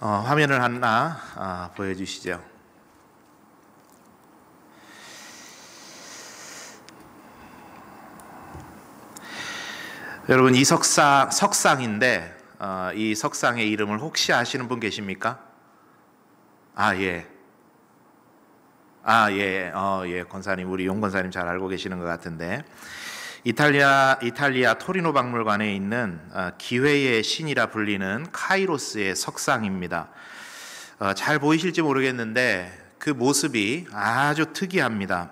화면을 하나 보여주시죠. 여러분, 이 석상인데 이 석상의 이름을 혹시 아시는 분 계십니까? 예, 권사님, 우리 용 권사님 잘 알고 계시는 것 같은데, 이탈리아 토리노 박물관에 있는 기회의 신이라 불리는 카이로스의 석상입니다. 잘 보이실지 모르겠는데 그 모습이 아주 특이합니다.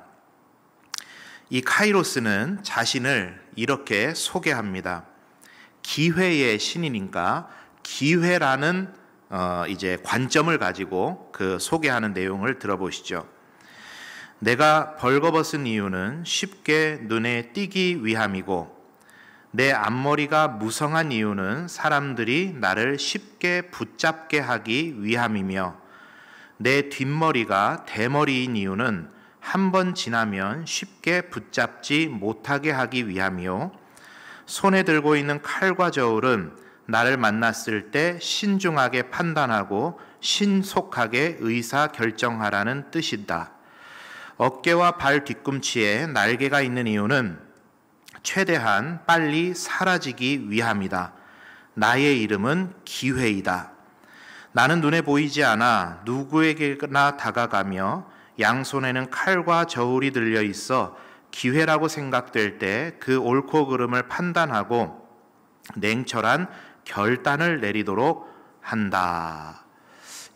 이 카이로스는 자신을 이렇게 소개합니다. 기회의 신이니까 기회라는 이제 관점을 가지고 그 소개하는 내용을 들어보시죠. 내가 벌거벗은 이유는 쉽게 눈에 띄기 위함이고, 내 앞머리가 무성한 이유는 사람들이 나를 쉽게 붙잡게 하기 위함이며, 내 뒷머리가 대머리인 이유는 한 번 지나면 쉽게 붙잡지 못하게 하기 위함이요, 손에 들고 있는 칼과 저울은 나를 만났을 때 신중하게 판단하고 신속하게 의사결정하라는 뜻이다. 어깨와 발 뒤꿈치에 날개가 있는 이유는 최대한 빨리 사라지기 위함이다. 나의 이름은 기회이다. 나는 눈에 보이지 않아 누구에게나 다가가며 양손에는 칼과 저울이 들려 있어 기회라고 생각될 때 그 옳고 그름을 판단하고 냉철한 결단을 내리도록 한다.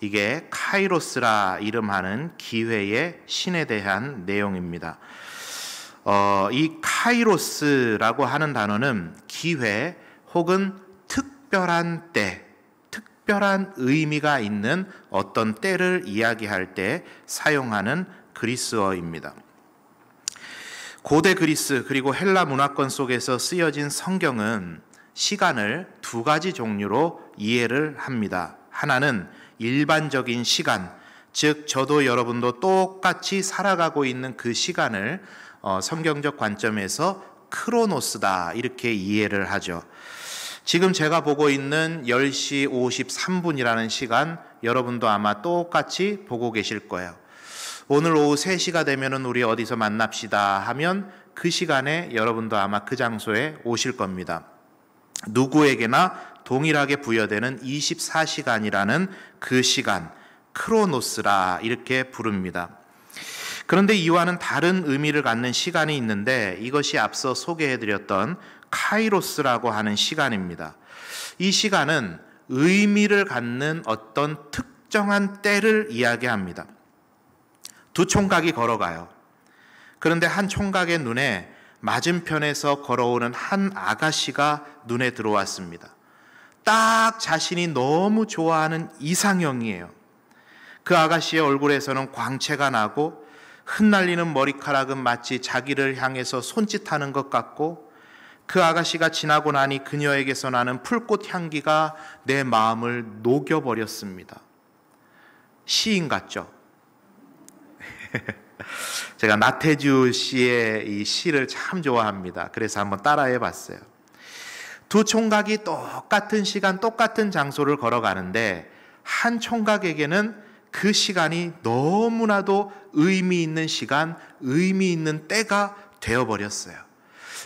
이게 카이로스라 이름하는 기회의 신에 대한 내용입니다. 이 카이로스라고 하는 단어는 기회 혹은 특별한 때, 특별한 의미가 있는 어떤 때를 이야기할 때 사용하는 그리스어입니다. 고대 그리스 그리고 헬라 문화권 속에서 쓰여진 성경은 시간을 두 가지 종류로 이해를 합니다. 하나는 일반적인 시간, 즉 저도 여러분도 똑같이 살아가고 있는 그 시간을 성경적 관점에서 크로노스다 이렇게 이해를 하죠. 지금 제가 보고 있는 10시 53분이라는 시간, 여러분도 아마 똑같이 보고 계실 거예요. 오늘 오후 3시가 되면 우리 어디서 만납시다 하면 그 시간에 여러분도 아마 그 장소에 오실 겁니다. 누구에게나 동일하게 부여되는 24시간이라는 그 시간, 크로노스라 이렇게 부릅니다. 그런데 이와는 다른 의미를 갖는 시간이 있는데, 이것이 앞서 소개해드렸던 카이로스라고 하는 시간입니다. 이 시간은 의미를 갖는 어떤 특정한 때를 이야기합니다. 두 총각이 걸어가요. 그런데 한 총각의 눈에 맞은편에서 걸어오는 한 아가씨가 눈에 들어왔습니다. 딱 자신이 너무 좋아하는 이상형이에요. 그 아가씨의 얼굴에서는 광채가 나고 흩날리는 머리카락은 마치 자기를 향해서 손짓하는 것 같고, 그 아가씨가 지나고 나니 그녀에게서 나는 풀꽃 향기가 내 마음을 녹여버렸습니다. 시인 같죠? 제가 나태주 씨의 이 시를 참 좋아합니다. 그래서 한번 따라해 봤어요. 두 총각이 똑같은 시간, 똑같은 장소를 걸어가는데, 한 총각에게는 그 시간이 너무나도 의미 있는 시간, 의미 있는 때가 되어버렸어요.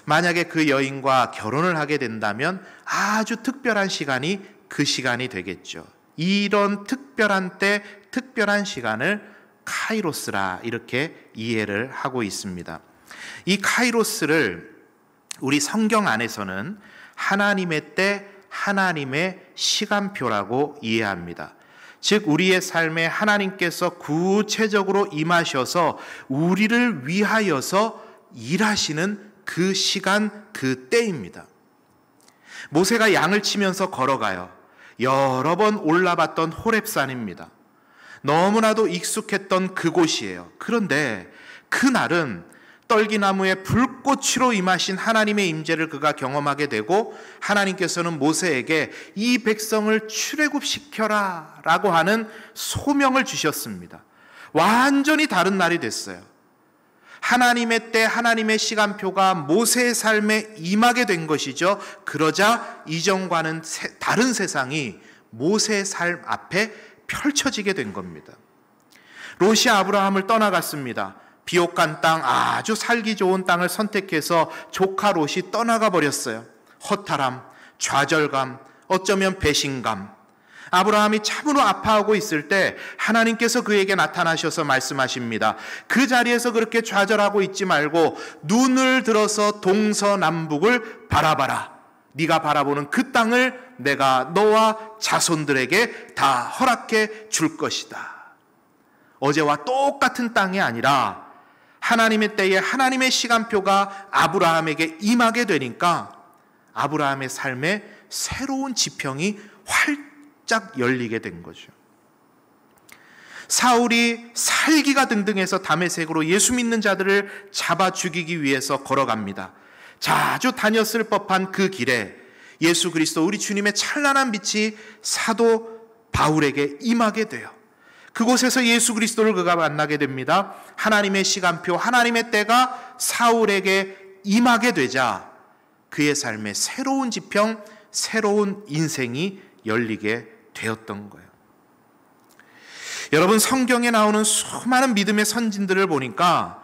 만약에 그 여인과 결혼을 하게 된다면 아주 특별한 시간이 그 시간이 되겠죠. 이런 특별한 때, 특별한 시간을 카이로스라 이렇게 이해를 하고 있습니다. 이 카이로스를 우리 성경 안에서는 하나님의 때, 하나님의 시간표라고 이해합니다. 즉 우리의 삶에 하나님께서 구체적으로 임하셔서 우리를 위하여서 일하시는 그 시간, 그 때입니다. 모세가 양을 치면서 걸어가요. 여러 번 올라봤던 호렙산입니다. 너무나도 익숙했던 그곳이에요. 그런데 그날은 떨기나무의 불꽃으로 임하신 하나님의 임재를 그가 경험하게 되고, 하나님께서는 모세에게 이 백성을 출애굽시켜라 라고 하는 소명을 주셨습니다. 완전히 다른 날이 됐어요. 하나님의 때, 하나님의 시간표가 모세의 삶에 임하게 된 것이죠. 그러자 이전과는 다른 세상이 모세의 삶 앞에 펼쳐지게 된 겁니다. 롯이 아브라함을 떠나갔습니다. 비옥한 땅, 아주 살기 좋은 땅을 선택해서 조카 롯이 떠나가 버렸어요. 허탈함, 좌절감, 어쩌면 배신감. 아브라함이 참으로 아파하고 있을 때 하나님께서 그에게 나타나셔서 말씀하십니다. 그 자리에서 그렇게 좌절하고 있지 말고 눈을 들어서 동서남북을 바라봐라. 네가 바라보는 그 땅을 내가 너와 자손들에게 다 허락해 줄 것이다. 어제와 똑같은 땅이 아니라 하나님의 때에 하나님의 시간표가 아브라함에게 임하게 되니까 아브라함의 삶에 새로운 지평이 활짝 열리게 된 거죠. 사울이 살기가 등등해서 다메섹으로 예수 믿는 자들을 잡아 죽이기 위해서 걸어갑니다. 자주 다녔을 법한 그 길에 예수 그리스도 우리 주님의 찬란한 빛이 사도 바울에게 임하게 돼요. 그곳에서 예수 그리스도를 그가 만나게 됩니다. 하나님의 시간표, 하나님의 때가 사울에게 임하게 되자 그의 삶에 새로운 지평, 새로운 인생이 열리게 되었던 거예요. 여러분, 성경에 나오는 수많은 믿음의 선진들을 보니까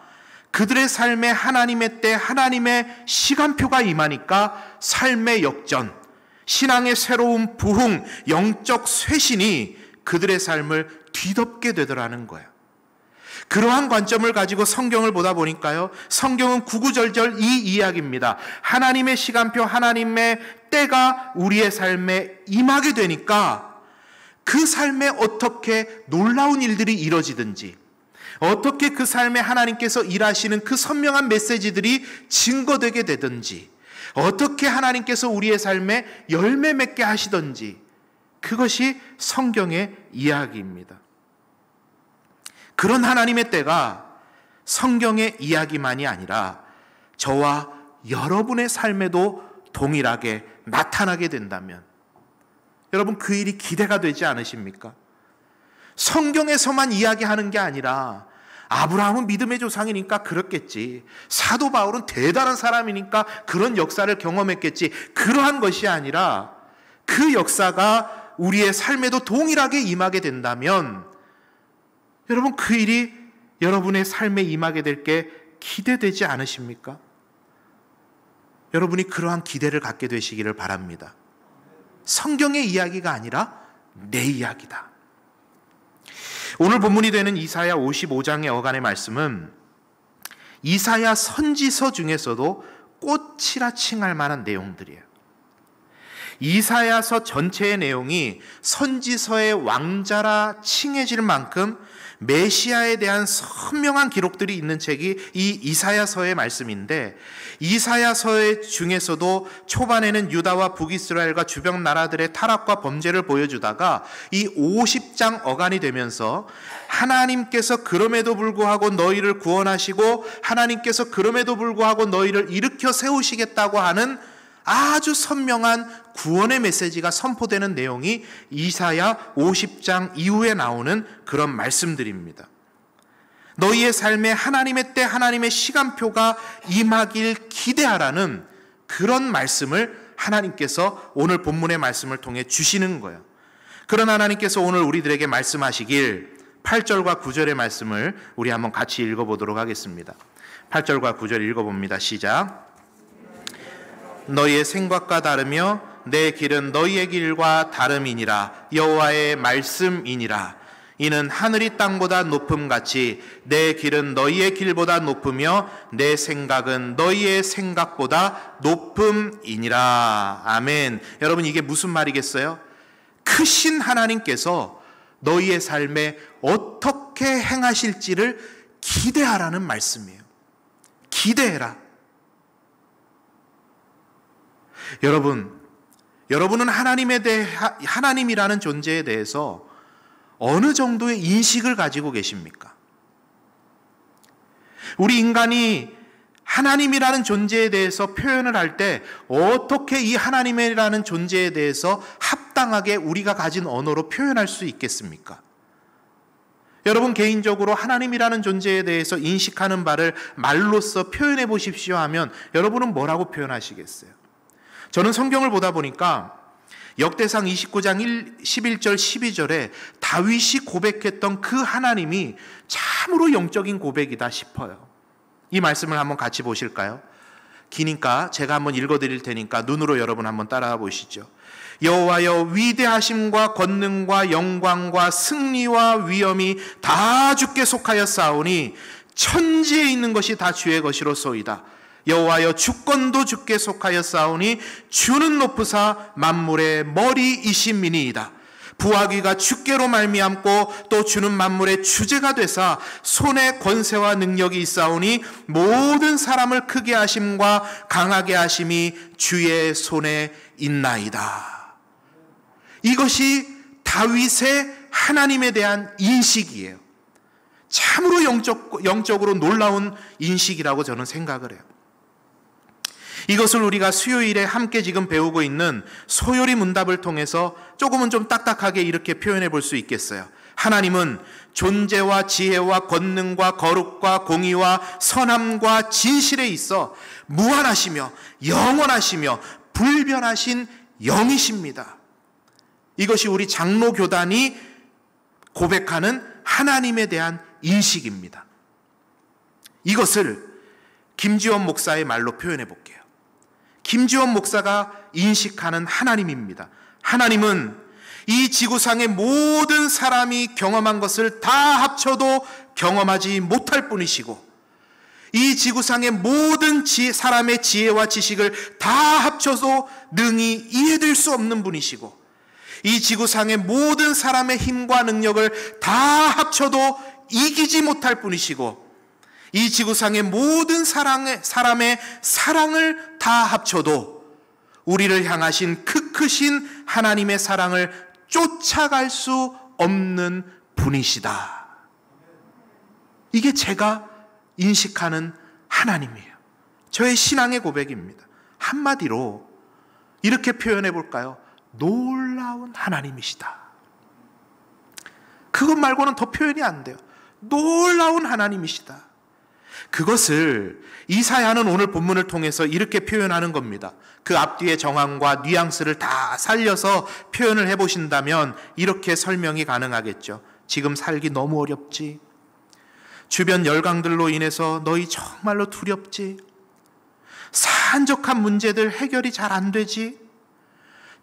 그들의 삶에 하나님의 때, 하나님의 시간표가 임하니까 삶의 역전, 신앙의 새로운 부흥, 영적 쇄신이 그들의 삶을 뒤덮게 되더라는 거예요. 그러한 관점을 가지고 성경을 보다 보니까요, 성경은 구구절절 이 이야기입니다. 하나님의 시간표, 하나님의 때가 우리의 삶에 임하게 되니까 그 삶에 어떻게 놀라운 일들이 이뤄지든지, 어떻게 그 삶에 하나님께서 일하시는 그 선명한 메시지들이 증거되게 되든지, 어떻게 하나님께서 우리의 삶에 열매 맺게 하시든지, 그것이 성경의 이야기입니다. 그런 하나님의 때가 성경의 이야기만이 아니라 저와 여러분의 삶에도 동일하게 나타나게 된다면 여러분, 그 일이 기대가 되지 않으십니까? 성경에서만 이야기하는 게 아니라 아브라함은 믿음의 조상이니까 그렇겠지, 사도 바울은 대단한 사람이니까 그런 역사를 경험했겠지, 그러한 것이 아니라 그 역사가 우리의 삶에도 동일하게 임하게 된다면 여러분, 그 일이 여러분의 삶에 임하게 될 게 기대되지 않으십니까? 여러분이 그러한 기대를 갖게 되시기를 바랍니다. 성경의 이야기가 아니라 내 이야기다. 오늘 본문이 되는 이사야 55장의 어간의 말씀은 이사야 선지서 중에서도 꽃이라 칭할 만한 내용들이에요. 이사야서 전체의 내용이 선지서의 왕자라 칭해질 만큼 메시아에 대한 선명한 기록들이 있는 책이 이 이사야서의 말씀인데, 이사야서 중에서도 초반에는 유다와 북이스라엘과 주변 나라들의 타락과 범죄를 보여주다가 이 50장 어간이 되면서 하나님께서 그럼에도 불구하고 너희를 구원하시고 하나님께서 그럼에도 불구하고 너희를 일으켜 세우시겠다고 하는 아주 선명한 구원의 메시지가 선포되는 내용이 이사야 50장 이후에 나오는 그런 말씀들입니다. 너희의 삶에 하나님의 때, 하나님의 시간표가 임하길 기대하라는 그런 말씀을 하나님께서 오늘 본문의 말씀을 통해 주시는 거예요. 그런 하나님께서 오늘 우리들에게 말씀하시길 8절과 9절의 말씀을 우리 한번 같이 읽어보도록 하겠습니다. 8절과 9절 읽어봅니다. 시작. 너희의 생각과 다르며 내 길은 너희의 길과 다름이니라. 여호와의 말씀이니라. 이는 하늘이 땅보다 높음같이 내 길은 너희의 길보다 높으며 내 생각은 너희의 생각보다 높음이니라. 아멘. 여러분, 이게 무슨 말이겠어요? 크신 하나님께서 너희의 삶에 어떻게 행하실지를 기대하라는 말씀이에요. 기대해라. 여러분은 하나님이라는 존재에 대해서 어느 정도의 인식을 가지고 계십니까? 우리 인간이 하나님이라는 존재에 대해서 표현을 할 때 어떻게 이 하나님이라는 존재에 대해서 합당하게 우리가 가진 언어로 표현할 수 있겠습니까? 여러분, 개인적으로 하나님이라는 존재에 대해서 인식하는 바를 말로써 표현해 보십시오 하면 여러분은 뭐라고 표현하시겠어요? 저는 성경을 보다 보니까 역대상 29장 11절 12절에 다윗이 고백했던 그 하나님이 참으로 영적인 고백이다 싶어요. 이 말씀을 한번 같이 보실까요? 기니까 제가 한번 읽어드릴 테니까 눈으로 여러분 한번 따라와 보시죠. 여호와여, 위대하심과 권능과 영광과 승리와 위엄이 다 주께 속하였사오니 천지에 있는 것이 다 주의 것이로소이다. 여호와여, 주권도 주께 속하였사오니 주는 높으사 만물의 머리이심이니이다. 부하기가 주께로 말미암고 또 주는 만물의 주제가 되사 손에 권세와 능력이 있사오니 모든 사람을 크게 하심과 강하게 하심이 주의 손에 있나이다. 이것이 다윗의 하나님에 대한 인식이에요. 참으로 영적으로 놀라운 인식이라고 저는 생각을 해요. 이것을 우리가 수요일에 함께 지금 배우고 있는 소요리 문답을 통해서 조금은 좀 딱딱하게 이렇게 표현해 볼 수 있겠어요. 하나님은 존재와 지혜와 권능과 거룩과 공의와 선함과 진실에 있어 무한하시며 영원하시며 불변하신 영이십니다. 이것이 우리 장로교단이 고백하는 하나님에 대한 인식입니다. 이것을 김지원 목사의 말로 표현해 볼게요. 김지원 목사가 인식하는 하나님입니다. 하나님은 이 지구상의 모든 사람이 경험한 것을 다 합쳐도 경험하지 못할 분이시고, 이 지구상의 모든 사람의 지혜와 지식을 다 합쳐도 능히 이해될 수 없는 분이시고, 이 지구상의 모든 사람의 힘과 능력을 다 합쳐도 이기지 못할 분이시고, 이 지구상의 모든 사람의 사랑을 다 합쳐도 우리를 향하신 그 크신 하나님의 사랑을 쫓아갈 수 없는 분이시다. 이게 제가 인식하는 하나님이에요. 저의 신앙의 고백입니다. 한마디로 이렇게 표현해 볼까요? 놀라운 하나님이시다. 그것 말고는 더 표현이 안 돼요. 놀라운 하나님이시다. 그것을 이사야는 오늘 본문을 통해서 이렇게 표현하는 겁니다. 그 앞뒤의 정황과 뉘앙스를 다 살려서 표현을 해보신다면 이렇게 설명이 가능하겠죠. 지금 살기 너무 어렵지. 주변 열강들로 인해서 너희 정말로 두렵지. 산적한 문제들 해결이 잘 안 되지.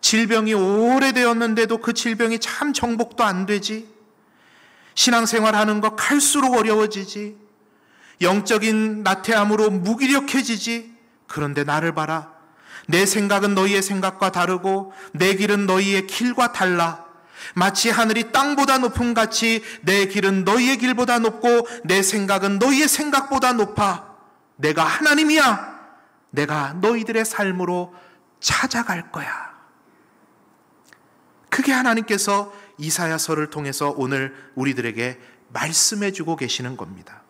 질병이 오래되었는데도 그 질병이 참 정복도 안 되지. 신앙생활하는 거 갈수록 어려워지지. 영적인 나태함으로 무기력해지지. 그런데 나를 봐라. 내 생각은 너희의 생각과 다르고 내 길은 너희의 길과 달라. 마치 하늘이 땅보다 높음 같이 내 길은 너희의 길보다 높고 내 생각은 너희의 생각보다 높아. 내가 하나님이야. 내가 너희들의 삶으로 찾아갈 거야. 그게 하나님께서 이사야서를 통해서 오늘 우리들에게 말씀해주고 계시는 겁니다.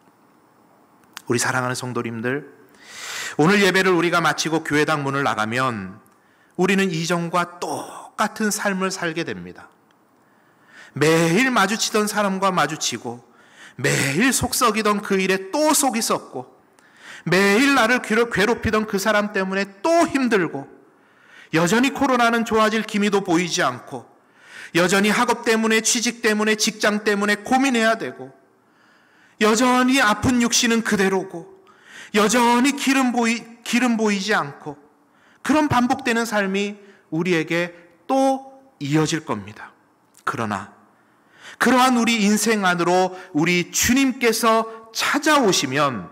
우리 사랑하는 성도님들, 오늘 예배를 우리가 마치고 교회당 문을 나가면 우리는 이전과 똑같은 삶을 살게 됩니다. 매일 마주치던 사람과 마주치고, 매일 속 썩이던 그 일에 또 속이 썩고, 매일 나를 괴롭히던 그 사람 때문에 또 힘들고, 여전히 코로나는 좋아질 기미도 보이지 않고, 여전히 학업 때문에, 취직 때문에, 직장 때문에 고민해야 되고, 여전히 아픈 육신은 그대로고, 여전히 길은 보이지 않고, 그런 반복되는 삶이 우리에게 또 이어질 겁니다. 그러나 그러한 우리 인생 안으로 우리 주님께서 찾아오시면,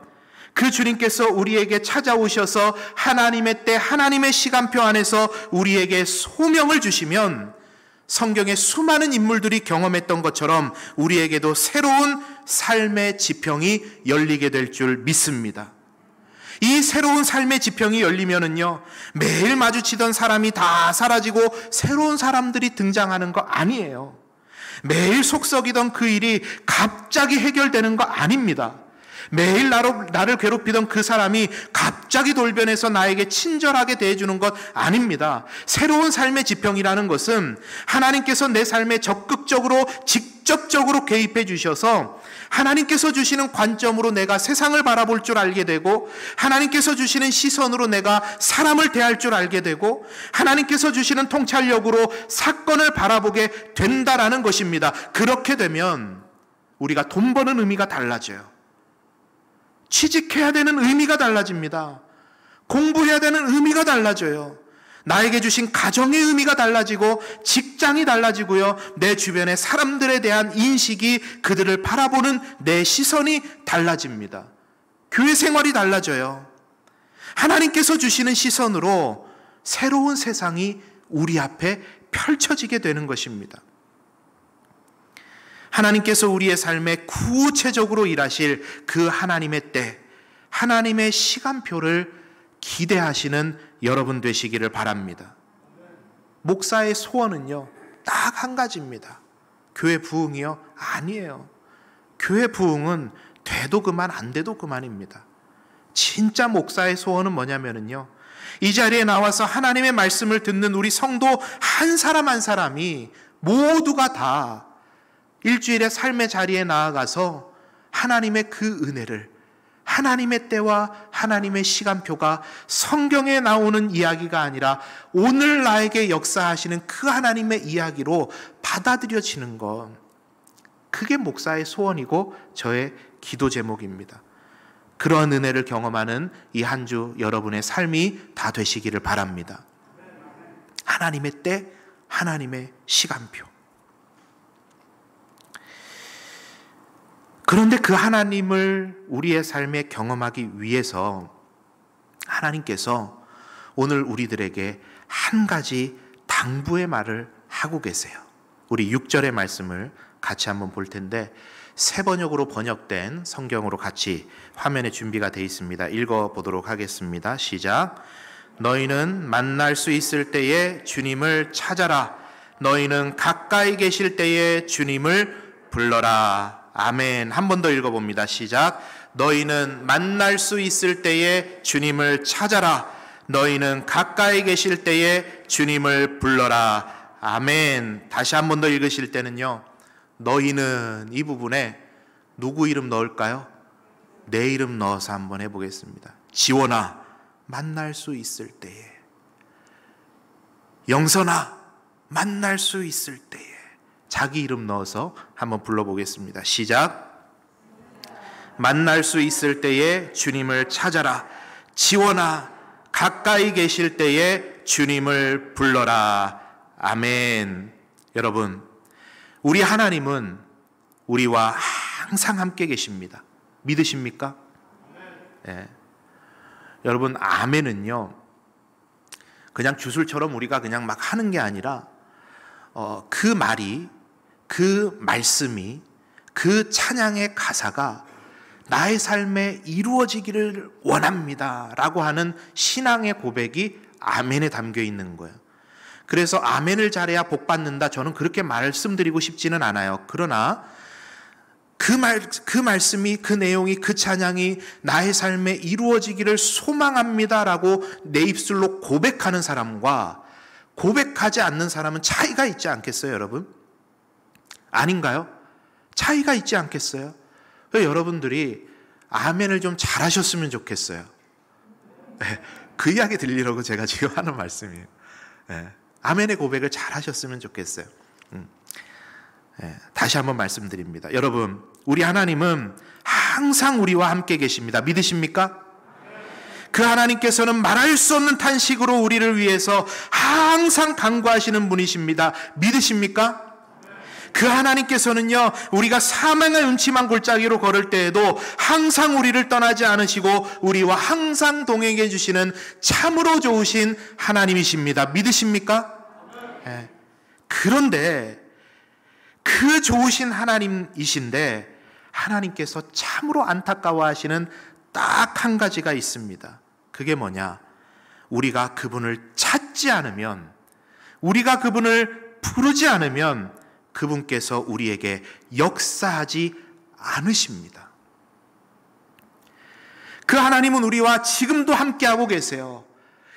그 주님께서 우리에게 찾아오셔서 하나님의 때, 하나님의 시간표 안에서 우리에게 소명을 주시면, 성경의 수많은 인물들이 경험했던 것처럼 우리에게도 새로운 삶의 지평이 열리게 될 줄 믿습니다. 이 새로운 삶의 지평이 열리면은요, 매일 마주치던 사람이 다 사라지고 새로운 사람들이 등장하는 거 아니에요. 매일 속썩이던 그 일이 갑자기 해결되는 거 아닙니다. 매일 나를 괴롭히던 그 사람이 갑자기 돌변해서 나에게 친절하게 대해주는 것 아닙니다. 새로운 삶의 지평이라는 것은 하나님께서 내 삶에 적극적으로 직접 직접적으로 개입해 주셔서 하나님께서 주시는 관점으로 내가 세상을 바라볼 줄 알게 되고, 하나님께서 주시는 시선으로 내가 사람을 대할 줄 알게 되고, 하나님께서 주시는 통찰력으로 사건을 바라보게 된다라는 것입니다. 그렇게 되면 우리가 돈 버는 의미가 달라져요. 취직해야 되는 의미가 달라집니다. 공부해야 되는 의미가 달라져요. 나에게 주신 가정의 의미가 달라지고, 직장이 달라지고요. 내 주변의 사람들에 대한 인식이, 그들을 바라보는 내 시선이 달라집니다. 교회 생활이 달라져요. 하나님께서 주시는 시선으로 새로운 세상이 우리 앞에 펼쳐지게 되는 것입니다. 하나님께서 우리의 삶에 구체적으로 일하실 그 하나님의 때, 하나님의 시간표를 기대하시는 여러분 되시기를 바랍니다. 목사의 소원은요, 딱 한 가지입니다. 교회 부흥이요? 아니에요. 교회 부흥은 돼도 그만, 안 돼도 그만입니다. 진짜 목사의 소원은 뭐냐면요, 이 자리에 나와서 하나님의 말씀을 듣는 우리 성도 한 사람 한 사람이 모두가 다 일주일의 삶의 자리에 나아가서 하나님의 그 은혜를, 하나님의 때와 하나님의 시간표가 성경에 나오는 이야기가 아니라 오늘 나에게 역사하시는 그 하나님의 이야기로 받아들여지는 것, 그게 목사의 소원이고 저의 기도 제목입니다. 그러한 은혜를 경험하는 이 한 주 여러분의 삶이 다 되시기를 바랍니다. 하나님의 때, 하나님의 시간표. 그런데 그 하나님을 우리의 삶에 경험하기 위해서 하나님께서 오늘 우리들에게 한 가지 당부의 말을 하고 계세요. 우리 6절의 말씀을 같이 한번 볼 텐데, 새 번역으로 번역된 성경으로 같이 화면에 준비가 되어 있습니다. 읽어보도록 하겠습니다. 시작. 너희는 만날 수 있을 때에 주님을 찾아라. 너희는 가까이 계실 때에 주님을 불러라. 아멘. 한 번 더 읽어봅니다. 시작. 너희는 만날 수 있을 때에 주님을 찾아라. 너희는 가까이 계실 때에 주님을 불러라. 아멘. 다시 한 번 더 읽으실 때는요, 너희는 이 부분에 누구 이름 넣을까요? 내 이름 넣어서 한번 해보겠습니다. 지원아, 만날 수 있을 때에. 영선아, 만날 수 있을 때에. 자기 이름 넣어서 한번 불러보겠습니다. 시작. 만날 수 있을 때에 주님을 찾아라. 지원아, 가까이 계실 때에 주님을 불러라. 아멘. 여러분, 우리 하나님은 우리와 항상 함께 계십니다. 믿으십니까? 네. 여러분, 아멘은요, 그냥 주술처럼 우리가 그냥 막 하는 게 아니라 그 말이, 그 말씀이, 그 찬양의 가사가 나의 삶에 이루어지기를 원합니다 라고 하는 신앙의 고백이 아멘에 담겨 있는 거예요. 그래서 아멘을 잘해야 복 받는다, 저는 그렇게 말씀드리고 싶지는 않아요. 그러나 그 말씀이, 그 내용이, 그 찬양이 나의 삶에 이루어지기를 소망합니다 라고 내 입술로 고백하는 사람과 고백하지 않는 사람은 차이가 있지 않겠어요, 여러분? 아닌가요? 차이가 있지 않겠어요? 여러분들이 아멘을 좀 잘하셨으면 좋겠어요. 그 이야기 들리려고 제가 지금 하는 말씀이에요. 아멘의 고백을 잘하셨으면 좋겠어요. 다시 한번 말씀드립니다. 여러분, 우리 하나님은 항상 우리와 함께 계십니다. 믿으십니까? 그 하나님께서는 말할 수 없는 탄식으로 우리를 위해서 항상 간구하시는 분이십니다. 믿으십니까? 그 하나님께서는요, 우리가 사망의 음침한 골짜기로 걸을 때에도 항상 우리를 떠나지 않으시고 우리와 항상 동행해 주시는 참으로 좋으신 하나님이십니다. 믿으십니까? 네. 그런데 그 좋으신 하나님이신데 하나님께서 참으로 안타까워하시는 딱 한 가지가 있습니다. 그게 뭐냐? 우리가 그분을 찾지 않으면, 우리가 그분을 부르지 않으면 그분께서 우리에게 역사하지 않으십니다. 그 하나님은 우리와 지금도 함께하고 계세요.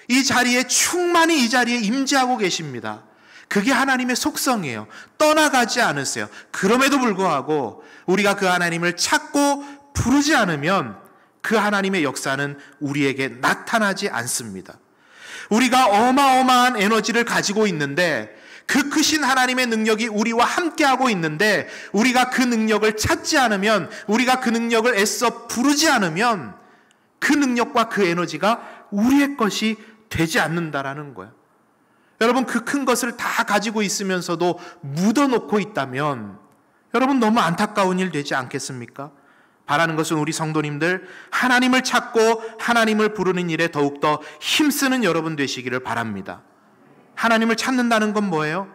이 자리에 충만히 이 자리에 임재하고 계십니다. 그게 하나님의 속성이에요. 떠나가지 않으세요. 그럼에도 불구하고 우리가 그 하나님을 찾고 부르지 않으면 그 하나님의 역사는 우리에게 나타나지 않습니다. 우리가 어마어마한 에너지를 가지고 있는데, 그 크신 하나님의 능력이 우리와 함께하고 있는데, 우리가 그 능력을 찾지 않으면, 우리가 그 능력을 애써 부르지 않으면 그 능력과 그 에너지가 우리의 것이 되지 않는다라는 거예요. 여러분, 그 큰 것을 다 가지고 있으면서도 묻어놓고 있다면 여러분 너무 안타까운 일 되지 않겠습니까? 바라는 것은 우리 성도님들 하나님을 찾고 하나님을 부르는 일에 더욱더 힘쓰는 여러분 되시기를 바랍니다. 하나님을 찾는다는 건 뭐예요?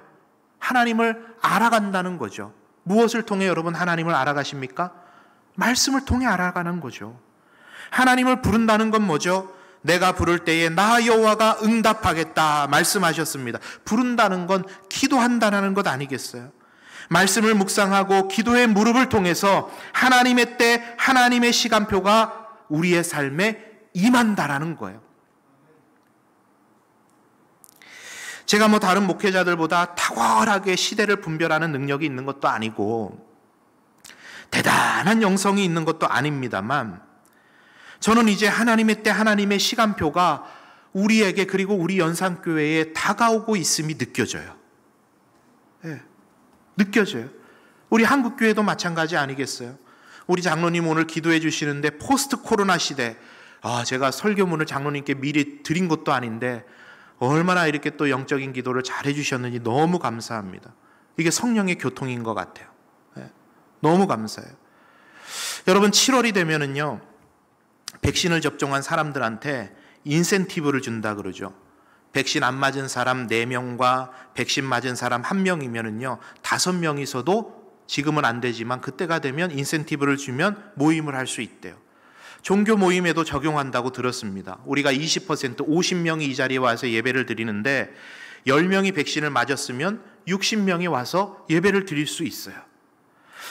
하나님을 알아간다는 거죠. 무엇을 통해 여러분 하나님을 알아가십니까? 말씀을 통해 알아가는 거죠. 하나님을 부른다는 건 뭐죠? 내가 부를 때에 나 여호와가 응답하겠다 말씀하셨습니다. 부른다는 건 기도한다는 것 아니겠어요? 말씀을 묵상하고 기도의 무릎을 통해서 하나님의 때, 하나님의 시간표가 우리의 삶에 임한다라는 거예요. 제가 다른 목회자들보다 탁월하게 시대를 분별하는 능력이 있는 것도 아니고 대단한 영성이 있는 것도 아닙니다만, 저는 이제 하나님의 때, 하나님의 시간표가 우리에게, 그리고 우리 연산교회에 다가오고 있음이 느껴져요. 네. 느껴져요. 우리 한국교회도 마찬가지 아니겠어요? 우리 장로님 오늘 기도해 주시는데 포스트 코로나 시대, 제가 설교문을 장로님께 미리 드린 것도 아닌데 얼마나 이렇게 또 영적인 기도를 잘해 주셨는지 너무 감사합니다. 이게 성령의 교통인 것 같아요. 네. 너무 감사해요. 여러분, 7월이 되면은요, 백신을 접종한 사람들한테 인센티브를 준다 그러죠. 백신 안 맞은 사람 4명과 백신 맞은 사람 1명이면은요, 5명이서도 지금은 안 되지만 그때가 되면 인센티브를 주면 모임을 할 수 있대요. 종교 모임에도 적용한다고 들었습니다. 우리가 20%, 50명이 이 자리에 와서 예배를 드리는데 10명이 백신을 맞았으면 60명이 와서 예배를 드릴 수 있어요.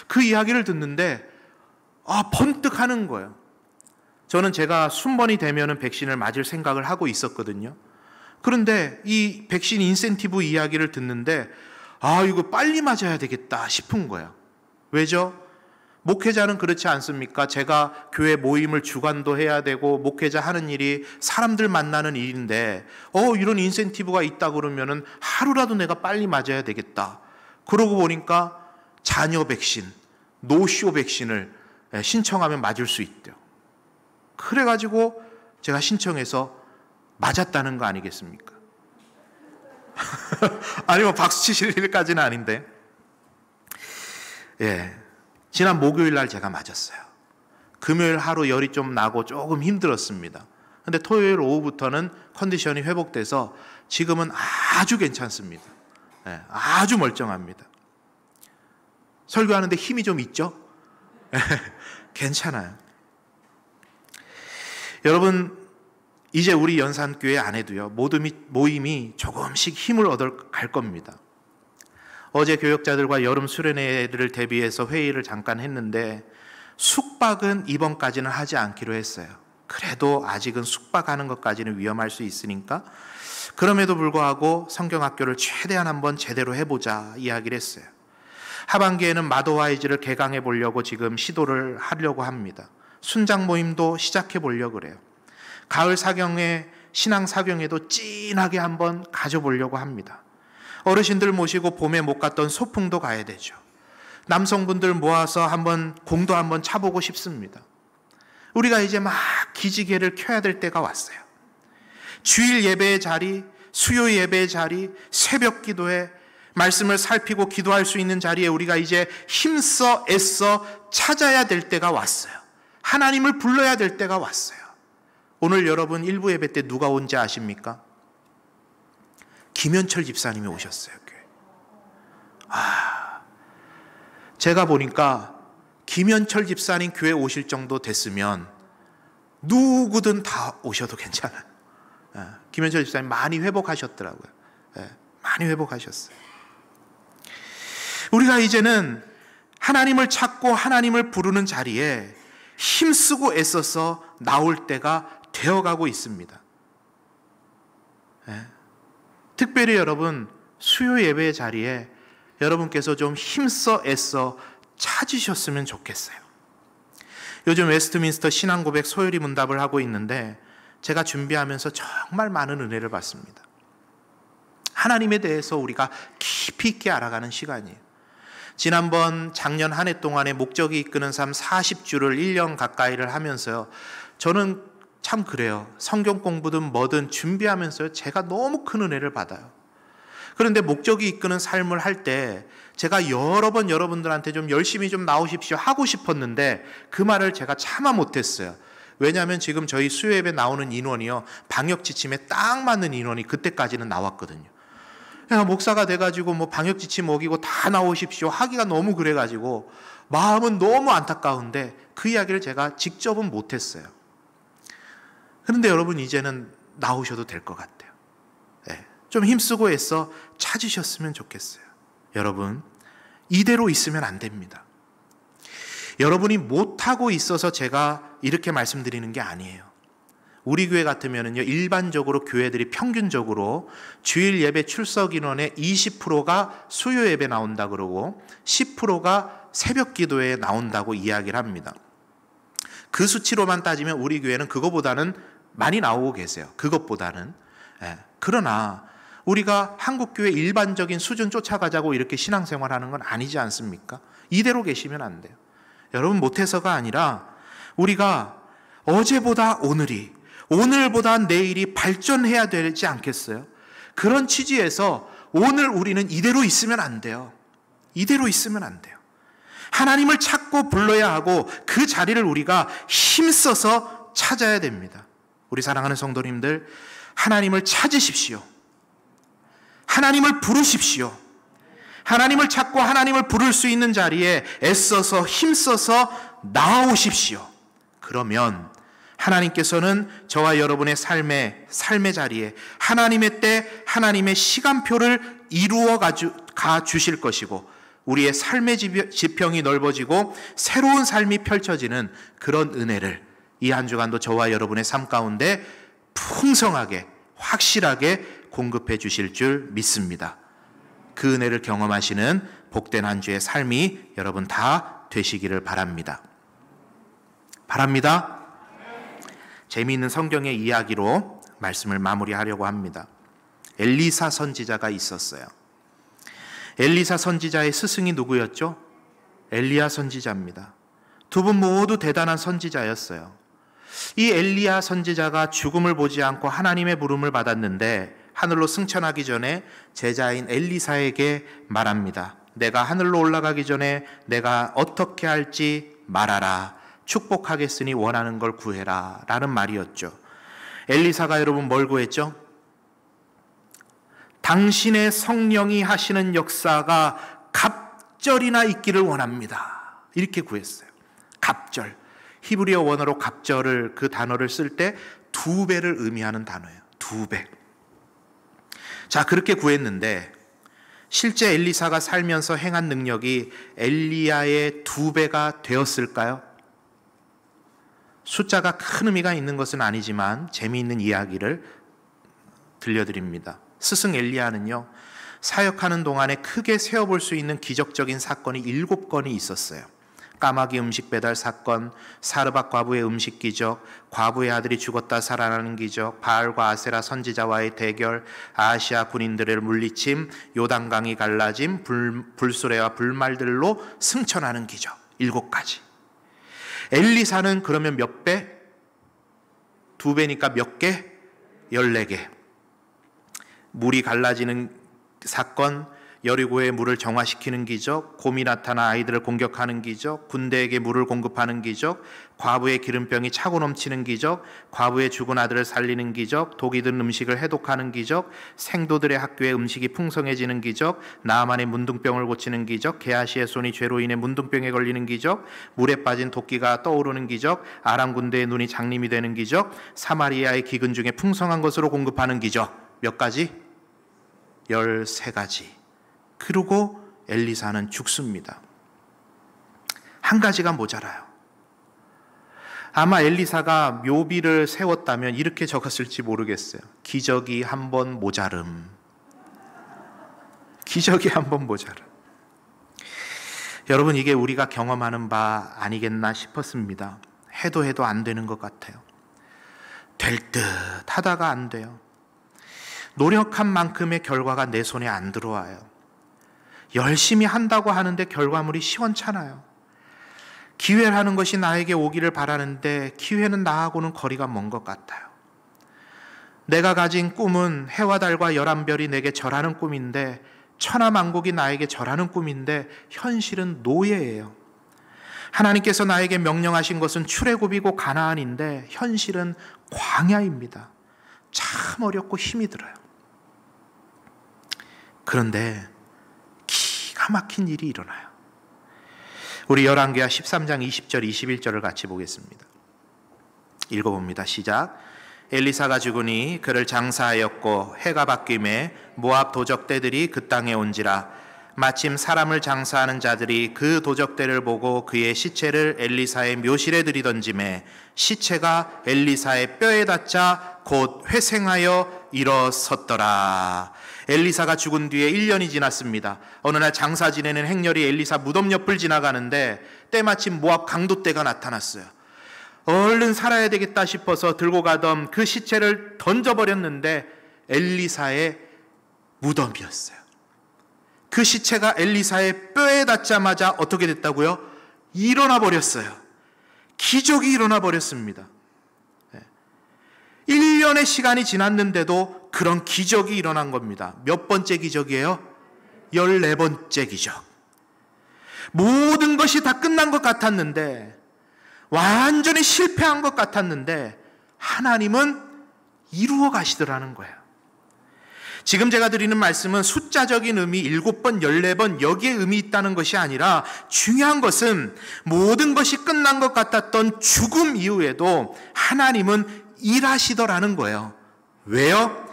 그 이야기를 듣는데 번뜩 하는 거예요. 저는 제가 순번이 되면은 백신을 맞을 생각을 하고 있었거든요. 그런데 이 백신 인센티브 이야기를 듣는데 이거 빨리 맞아야 되겠다 싶은 거예요. 왜죠? 목회자는 그렇지 않습니까? 제가 교회 모임을 주관도 해야 되고 목회자 하는 일이 사람들 만나는 일인데 이런 인센티브가 있다 그러면은 하루라도 내가 빨리 맞아야 되겠다. 그러고 보니까 자녀 백신, 노쇼 백신을 신청하면 맞을 수 있대요. 그래가지고 제가 신청해서 맞았다는 거 아니겠습니까? 아니면 박수 치실 일까지는 아닌데, 지난 목요일 날 제가 맞았어요. 금요일 하루 열이 좀 나고 조금 힘들었습니다. 근데 토요일 오후부터는 컨디션이 회복돼서 지금은 아주 괜찮습니다. 아주 멀쩡합니다. 설교하는데 힘이 좀 있죠? 괜찮아요. 여러분, 이제 우리 연산교회 안에도요, 모임이 조금씩 힘을 얻어갈 겁니다. 어제 교역자들과 여름 수련회를 대비해서 회의를 잠깐 했는데 숙박은 이번까지는 하지 않기로 했어요. 그래도 아직은 숙박하는 것까지는 위험할 수 있으니까 그럼에도 불구하고 성경학교를 최대한 한번 제대로 해보자 이야기를 했어요. 하반기에는 마도와이즈를 개강해 보려고 지금 시도를 하려고 합니다. 순장 모임도 시작해 보려고 그래요. 가을 사경에, 신앙 사경에도 찐하게 한번 가져보려고 합니다. 어르신들 모시고 봄에 못 갔던 소풍도 가야 되죠. 남성분들 모아서 한번 공도 한번 차보고 싶습니다. 우리가 이제 막 기지개를 켜야 될 때가 왔어요. 주일 예배의 자리, 수요 예배의 자리, 새벽 기도회, 말씀을 살피고 기도할 수 있는 자리에 우리가 이제 힘써 애써 찾아야 될 때가 왔어요. 하나님을 불러야 될 때가 왔어요. 오늘 여러분 일부 예배 때 누가 온지 아십니까? 김현철 집사님이 오셨어요. 제가 보니까 김현철 집사님 교회 오실 정도 됐으면 누구든 다 오셔도 괜찮아요. 김현철 집사님 많이 회복하셨더라고요. 많이 회복하셨어요. 우리가 이제는 하나님을 찾고 하나님을 부르는 자리에 힘쓰고 애써서 나올 때가 되어가고 있습니다. 특별히 여러분, 수요 예배 자리에 여러분께서 좀 힘써 애써 찾으셨으면 좋겠어요. 요즘 웨스트민스터 신앙고백 소요리 문답을 하고 있는데 제가 준비하면서 정말 많은 은혜를 받습니다. 하나님에 대해서 우리가 깊이 있게 알아가는 시간이에요. 지난번 작년 한 해 동안에 목적이 이끄는 삶 40주를 1년 가까이를 하면서요. 저는 참 그래요. 성경 공부든 뭐든 준비하면서요. 제가 너무 큰 은혜를 받아요. 그런데 목적이 이끄는 삶을 할 때 제가 여러 번 여러분들한테 좀 열심히 좀 나오십시오 하고 싶었는데 그 말을 제가 차마 못했어요. 왜냐하면 지금 저희 수요예배 나오는 인원이요. 방역 지침에 딱 맞는 인원이 그때까지는 나왔거든요. 목사가 돼가지고 뭐 방역 지침 어기고 다 나오십시오 하기가 너무 그래가지고 마음은 너무 안타까운데 그 이야기를 제가 직접은 못했어요. 그런데 여러분 이제는 나오셔도 될 것 같아요. 네, 좀 힘쓰고 애써 찾으셨으면 좋겠어요. 여러분 이대로 있으면 안 됩니다. 여러분이 못하고 있어서 제가 이렇게 말씀드리는 게 아니에요. 우리 교회 같으면은요, 일반적으로 교회들이 평균적으로 주일 예배 출석 인원의 20%가 수요 예배 나온다 그러고 10%가 새벽 기도에 나온다고 이야기를 합니다. 그 수치로만 따지면 우리 교회는 그거보다는 많이 나오고 계세요. 그것보다는. 그러나 우리가 한국교회 일반적인 수준 쫓아가자고 이렇게 신앙생활하는 건 아니지 않습니까? 이대로 계시면 안 돼요. 여러분 못해서가 아니라 우리가 어제보다 오늘이, 오늘보다 내일이 발전해야 되지 않겠어요? 그런 취지에서 오늘 우리는 이대로 있으면 안 돼요. 이대로 있으면 안 돼요. 하나님을 찾고 불러야 하고 그 자리를 우리가 힘써서 찾아야 됩니다. 우리 사랑하는 성도님들, 하나님을 찾으십시오. 하나님을 부르십시오. 하나님을 찾고 하나님을 부를 수 있는 자리에 애써서 힘써서 나아오십시오. 그러면 하나님께서는 저와 여러분의 삶의 자리에 하나님의 때 하나님의 시간표를 이루어 가 주실 것이고 우리의 삶의 지평이 넓어지고 새로운 삶이 펼쳐지는 그런 은혜를 이 한 주간도 저와 여러분의 삶 가운데 풍성하게 확실하게 공급해 주실 줄 믿습니다. 그 은혜를 경험하시는 복된 한 주의 삶이 여러분 다 되시기를 바랍니다. 재미있는 성경의 이야기로 말씀을 마무리하려고 합니다. 엘리사 선지자가 있었어요. 엘리사 선지자의 스승이 누구였죠? 엘리야 선지자입니다. 두 분 모두 대단한 선지자였어요. 이 엘리야 선지자가 죽음을 보지 않고 하나님의 부름을 받았는데 하늘로 승천하기 전에 제자인 엘리사에게 말합니다. 내가 하늘로 올라가기 전에 내가 어떻게 할지 말하라. 축복하겠으니 원하는 걸 구해라 라는 말이었죠. 엘리사가 여러분 뭘 구했죠? 당신의 성령이 하시는 역사가 갑절이나 있기를 원합니다. 이렇게 구했어요. 갑절. 히브리어 원어로 갑절을 그 단어를 쓸 때 2배를 의미하는 단어예요. 2배. 자, 그렇게 구했는데 실제 엘리사가 살면서 행한 능력이 엘리야의 2배가 되었을까요? 숫자가 큰 의미가 있는 것은 아니지만 재미있는 이야기를 들려드립니다. 스승 엘리야는요, 사역하는 동안에 크게 세어볼 수 있는 기적적인 사건이 7건이 있었어요. 까마귀 음식 배달 사건, 사르밧 과부의 음식 기적, 과부의 아들이 죽었다 살아나는 기적, 바알과 아세라 선지자와의 대결, 아시아 군인들의 물리침, 요단강이 갈라짐, 불수레와 불말들로 승천하는 기적. 7가지. 엘리사는 그러면 몇 배? 2배니까 몇 개? 14개. 물이 갈라지는 사건, 여리고의 물을 정화시키는 기적, 곰이 나타나 아이들을 공격하는 기적, 군대에게 물을 공급하는 기적, 과부의 기름병이 차고 넘치는 기적, 과부의 죽은 아들을 살리는 기적, 독이 든 음식을 해독하는 기적, 생도들의 학교에 음식이 풍성해지는 기적, 나아만의 문둥병을 고치는 기적, 게하시의 손이 죄로 인해 문둥병에 걸리는 기적, 물에 빠진 도끼가 떠오르는 기적, 아람 군대의 눈이 장림이 되는 기적, 사마리아의 기근 중에 풍성한 것으로 공급하는 기적. 몇 가지? 13가지. 그리고 엘리사는 죽습니다. 한 가지가 모자라요. 아마 엘리사가 묘비를 세웠다면 이렇게 적었을지 모르겠어요. 기적이 한 번 모자름. 기적이 한번 모자라. 여러분, 이게 우리가 경험하는 바 아니겠나 싶었습니다. 해도 안 되는 것 같아요. 될 듯 하다가 안 돼요. 노력한 만큼의 결과가 내 손에 안 들어와요. 열심히 한다고 하는데 결과물이 시원찮아요. 기회라는 것이 나에게 오기를 바라는데 기회는 나하고는 거리가 먼 것 같아요. 내가 가진 꿈은 해와 달과 11별이 내게 절하는 꿈인데, 천하만국이 나에게 절하는 꿈인데 현실은 노예예요. 하나님께서 나에게 명령하신 것은 출애굽이고 가나안인데 현실은 광야입니다. 참 어렵고 힘이 들어요. 그런데 기가 막힌 일이 일어나요. 우리 열왕기하 13장 20절 21절을 같이 보겠습니다. 읽어봅니다. 시작. 엘리사가 죽으니 그를 장사하였고 해가 바뀜에 모압 도적대들이 그 땅에 온지라. 마침 사람을 장사하는 자들이 그 도적대를 보고 그의 시체를 엘리사의 묘실에 들이던지매 시체가 엘리사의 뼈에 닿자 곧 회생하여 일어섰더라. 엘리사가 죽은 뒤에 1년이 지났습니다. 어느 날 장사 지내는 행렬이 엘리사 무덤 옆을 지나가는데 때마침 모압 강도떼가 나타났어요. 얼른 살아야 되겠다 싶어서 들고 가던 그 시체를 던져버렸는데 엘리사의 무덤이었어요. 그 시체가 엘리사의 뼈에 닿자마자 어떻게 됐다고요? 일어나 버렸어요. 기적이 일어나 버렸습니다. 1년의 시간이 지났는데도 그런 기적이 일어난 겁니다. 몇 번째 기적이에요? 14번째 기적. 모든 것이 다 끝난 것 같았는데, 완전히 실패한 것 같았는데 하나님은 이루어 가시더라는 거예요. 지금 제가 드리는 말씀은 숫자적인 의미 7번, 14번 여기에 의미 있다는 것이 아니라, 중요한 것은 모든 것이 끝난 것 같았던 죽음 이후에도 하나님은 일하시더라는 거예요. 왜요?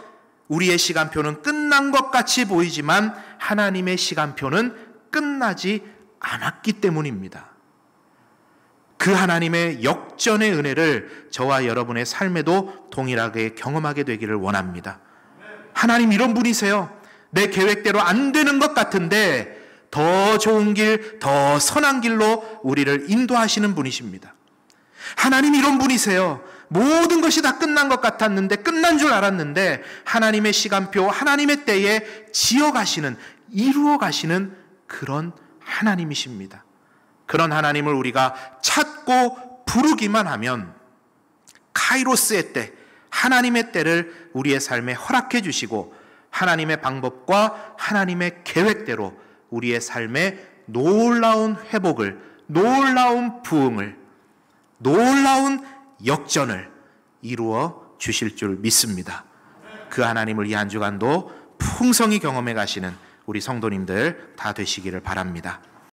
우리의 시간표는 끝난 것 같이 보이지만 하나님의 시간표는 끝나지 않았기 때문입니다. 그 하나님의 역전의 은혜를 저와 여러분의 삶에도 동일하게 경험하게 되기를 원합니다. 하나님 이런 분이세요. 내 계획대로 안 되는 것 같은데 더 좋은 길, 더 선한 길로 우리를 인도하시는 분이십니다. 하나님 이런 분이세요. 모든 것이 다 끝난 것 같았는데, 끝난 줄 알았는데 하나님의 시간표, 하나님의 때에 지어가시는, 이루어가시는 그런 하나님이십니다. 그런 하나님을 우리가 찾고 부르기만 하면 카이로스의 때, 하나님의 때를 우리의 삶에 허락해 주시고 하나님의 방법과 하나님의 계획대로 우리의 삶에 놀라운 회복을, 놀라운 부흥을, 놀라운 역전을 이루어 주실 줄 믿습니다. 그 하나님을 이 한 주간도 풍성히 경험해 가시는 우리 성도님들 다 되시기를 바랍니다.